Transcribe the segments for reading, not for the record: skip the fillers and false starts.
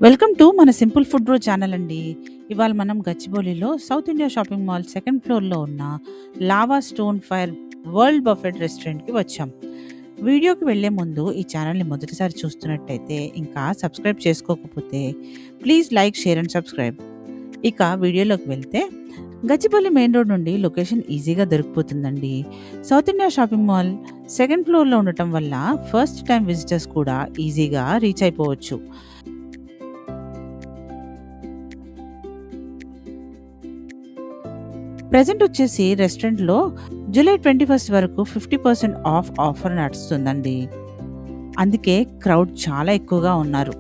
Welcome to మన simple food bro channel అండి. ఇవాళ మనం గచ్చిబౌలిలో South India shopping mall second ఫ్లోర్లో ఉన్న lava stone fire world buffet రెస్టారెంట్కి వచ్చాం. వీడియోకి వెళ్లే ముందు ఈ ఛానల్ని మొదటిసారి చూస్తున్నట్టయితే ఇంకా సబ్స్క్రైబ్ చేసుకోకపోతే please like, share and subscribe. ఇక వీడియోలోకి వెళ్తే గచ్చిబౌలి మెయిన్ రోడ్ నుండి లొకేషన్ ఈజీగా దొరికిపోతుందండి. South India shopping mall second ఫ్లోర్లో ఉండటం వల్ల ఫస్ట్ టైం విజిటర్స్ కూడా ఈజీగా రీచ్ అయిపోవచ్చు. ప్రెజెంట్ వచ్చేసి రెస్టారెంట్లో జూలై 21 వరకు 50% ఆఫ్ ఆఫర్ నడుస్తుందండి. అందుకే క్రౌడ్ చాలా ఎక్కువగా ఉన్నారు.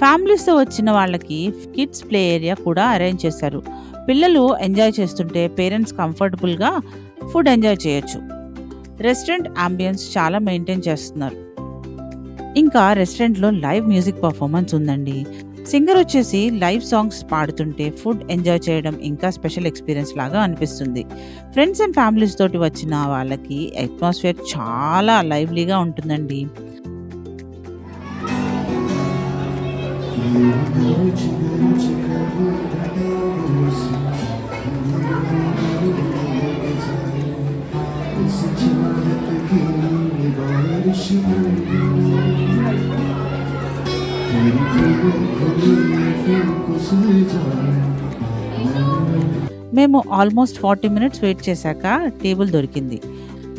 ఫ్యామిలీస్తో వచ్చిన వాళ్ళకి కిడ్స్ ప్లే ఏరియా కూడా అరేంజ్ చేశారు. పిల్లలు ఎంజాయ్ చేస్తుంటే పేరెంట్స్ కంఫర్టబుల్గా ఫుడ్ ఎంజాయ్ చేయొచ్చు. రెస్టారెంట్ అంబియన్స్ చాలా మెయింటైన్ చేస్తున్నారు. ఇంకా రెస్టారెంట్లో లైవ్ మ్యూజిక్ పర్ఫార్మెన్స్ ఉందండి. సింగర్ వచ్చేసి లైవ్ సాంగ్స్ పాడుతుంటే ఫుడ్ ఎంజాయ్ చేయడం ఇంకా స్పెషల్ ఎక్స్పీరియన్స్ లాగా అనిపిస్తుంది. ఫ్రెండ్స్ అండ్ ఫ్యామిలీస్ తోటి వచ్చిన వాళ్ళకి అట్మాస్ఫియర్ చాలా లైవ్లీగా ఉంటుందండి. మేము ఆల్మోస్ట్ 40 మినిట్స్ వెయిట్ చేశాక టేబుల్ దొరికింది.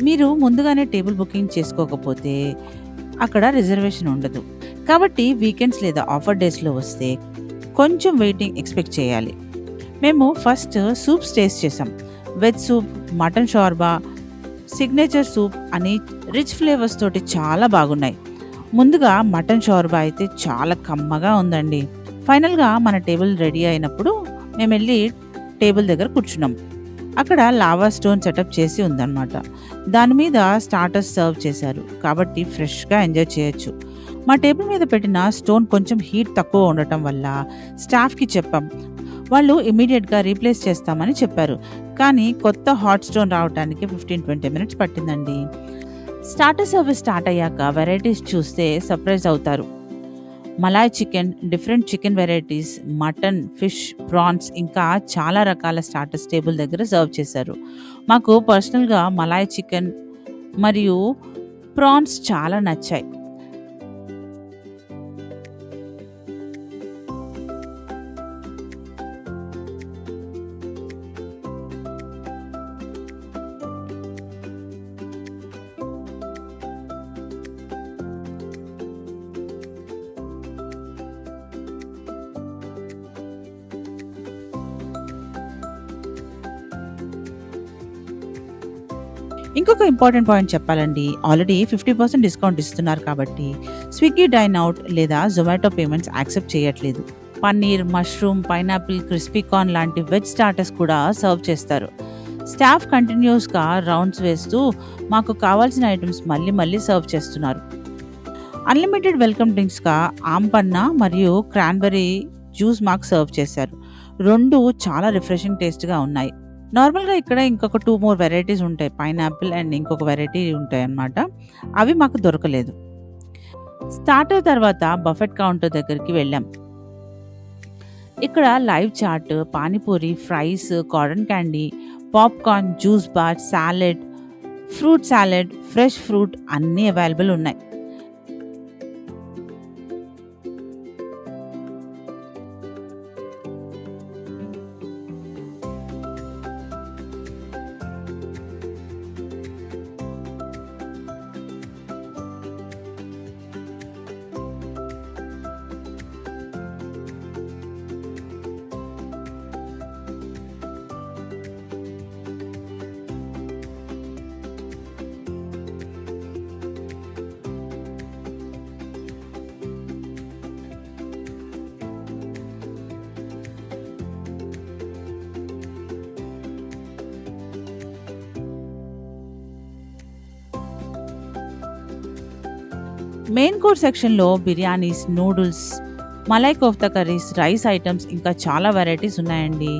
మీరు ముందుగానే టేబుల్ బుకింగ్ చేసుకోకపోతే అక్కడ రిజర్వేషన్ ఉండదు. కాబట్టి వీకెండ్స్ లేదా ఆఫర్ డేస్లో వస్తే కొంచెం వెయిటింగ్ ఎక్స్పెక్ట్ చేయాలి. మేము ఫస్ట్ సూప్స్ టేస్ట్ చేసాం. Veg soup, mutton shorba, signature soup అని రిచ్ ఫ్లేవర్స్ తోటి చాలా బాగున్నాయి. ముందుగా మటన్ షోర్బా అయితే చాలా కమ్మగా ఉందండి. ఫైనల్గా మన టేబుల్ రెడీ అయినప్పుడు మేము వెళ్ళి టేబుల్ దగ్గర కూర్చున్నాం. అక్కడ లావా స్టోన్ సెటప్ చేసి ఉందన్నమాట. దాని మీద స్టార్టర్స్ సర్వ్ చేశారు కాబట్టి ఫ్రెష్గా ఎంజాయ్ చేయొచ్చు. మా టేబుల్ మీద పెట్టిన స్టోన్ కొంచెం హీట్ తక్కువ ఉండటం వల్ల స్టాఫ్కి చెప్పాం. వాళ్ళు ఇమీడియట్గా రీప్లేస్ చేస్తామని చెప్పారు. కానీ కొత్త హాట్ స్టోన్ రావడానికి 15-20 మినిట్స్ పట్టిందండి. స్టార్టర్ సర్వీస్ స్టార్ట్ అయ్యాక వెరైటీస్ చూస్తే సర్ప్రైజ్ అవుతారు. Malay chicken, different chicken varieties, mutton, fish, prawns ఇంకా చాలా రకాల స్టార్టర్స్ టేబుల్ దగ్గర సర్వ్ చేశారు. మాకు పర్సనల్గా మలాయ్ చికెన్ మరియు ప్రాన్స్ చాలా నచ్చాయి. ఇంకొక ఇంపార్టెంట్ పాయింట్ చెప్పాలండి. ఆల్రెడీ 50% డిస్కౌంట్ ఇస్తున్నారు కాబట్టి స్విగ్గీ డైన్ అవుట్ లేదా జొమాటో పేమెంట్స్ యాక్సెప్ట్ చేయట్లేదు. Paneer, mushroom, pineapple, crispy corn లాంటి వెజ్ స్టార్టర్స్ కూడా సర్వ్ చేస్తారు. స్టాఫ్ కంటిన్యూస్గా రౌండ్స్ వేస్తూ మాకు కావాల్సిన ఐటమ్స్ మళ్ళీ మళ్ళీ సర్వ్ చేస్తున్నారు. అన్లిమిటెడ్ వెల్కమ్ డ్రింక్స్గా ఆంపన్న మరియు క్రాన్బెర్రీ జ్యూస్ మాకు సర్వ్ చేశారు. రెండు చాలా రిఫ్రెషింగ్ టేస్ట్గా ఉన్నాయి. నార్మల్గా ఇక్కడ ఇంకొక 2 more వెరైటీస్ ఉంటాయి. పైనాపిల్ అండ్ ఇంకొక వెరైటీ ఉంటాయి అన్నమాట. అవి మాకు దొరకలేదు. స్టార్టర్ తర్వాత బఫెట్ కౌంటర్ దగ్గరికి వెళ్ళాం. ఇక్కడ live chat, panipuri, fries, cotton candy, popcorn, juice bar, salad, fruit salad, fresh fruit అన్నీ అవైలబుల్ ఉన్నాయి. మెయిన్ కోర్స్ సెక్షన్లో biryanis, noodles, malai kofta curries, rice items ఇంకా చాలా వెరైటీస్ ఉన్నాయండి.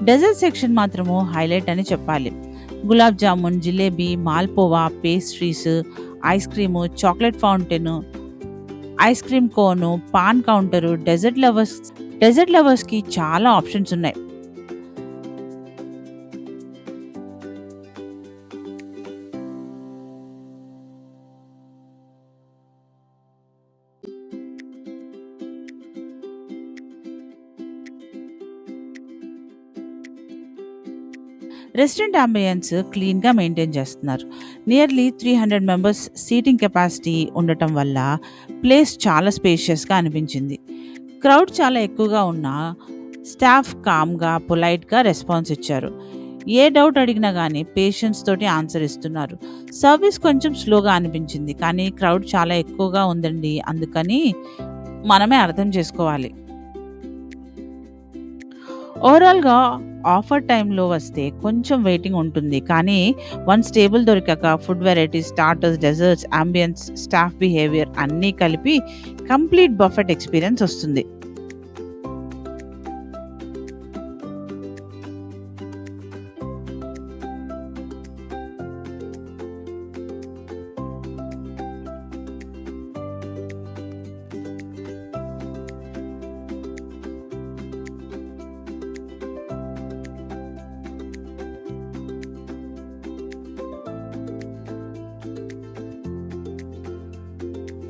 డెజర్ట్ సెక్షన్ మాత్రము హైలైట్ అని చెప్పాలి. Gulab jamun, jalebi, malpua, pastries, ice cream, chocolate fountain, ice cream cone, paan counter, dessert లవర్స్కి చాలా ఆప్షన్స్ ఉన్నాయి. రెస్టారెంట్ అంబియన్స్ క్లీన్గా మెయింటైన్ చేస్తున్నారు. నియర్లీ 300 మెంబర్స్ సీటింగ్ కెపాసిటీ ఉండటం వల్ల ప్లేస్ చాలా స్పేషియస్గా అనిపించింది. క్రౌడ్ చాలా ఎక్కువగా ఉన్నా స్టాఫ్ కామ్గా పొలైట్గా రెస్పాన్స్ ఇచ్చారు. ఏ డౌట్ అడిగినా కానీ పేషెన్స్ తోటి ఆన్సర్ ఇస్తున్నారు. సర్వీస్ కొంచెం స్లోగా అనిపించింది, కానీ క్రౌడ్ చాలా ఎక్కువగా ఉందండి, అందుకని మనమే అర్థం చేసుకోవాలి. ఓవరాల్‌గా ఆఫర్ టైమ్‌లో వస్తే కొంచెం వెయిటింగ్ ఉంటుంది. కానీ వన్స్ టేబుల్ దొరికాక food varieties, starters, desserts, ambience, staff behaviour అన్నీ కలిపి కంప్లీట్ బఫెట్ ఎక్స్‌పీరియన్స్ వస్తుంది.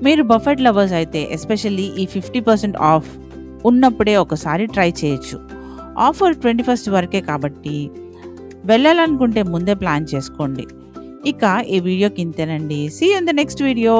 మీరు బఫెట్ లవర్స్ అయితే ఎస్పెషల్లీ ఈ 50% ఆఫ్ ఉన్నప్పుడే ఒకసారి ట్రై చేయొచ్చు. ఆఫర్ 21st వరకే కాబట్టి వెళ్ళాలనుకుంటే ముందే ప్లాన్ చేసుకోండి. ఇక ఈ వీడియోకి ఇంతేనండి. See you in the next video.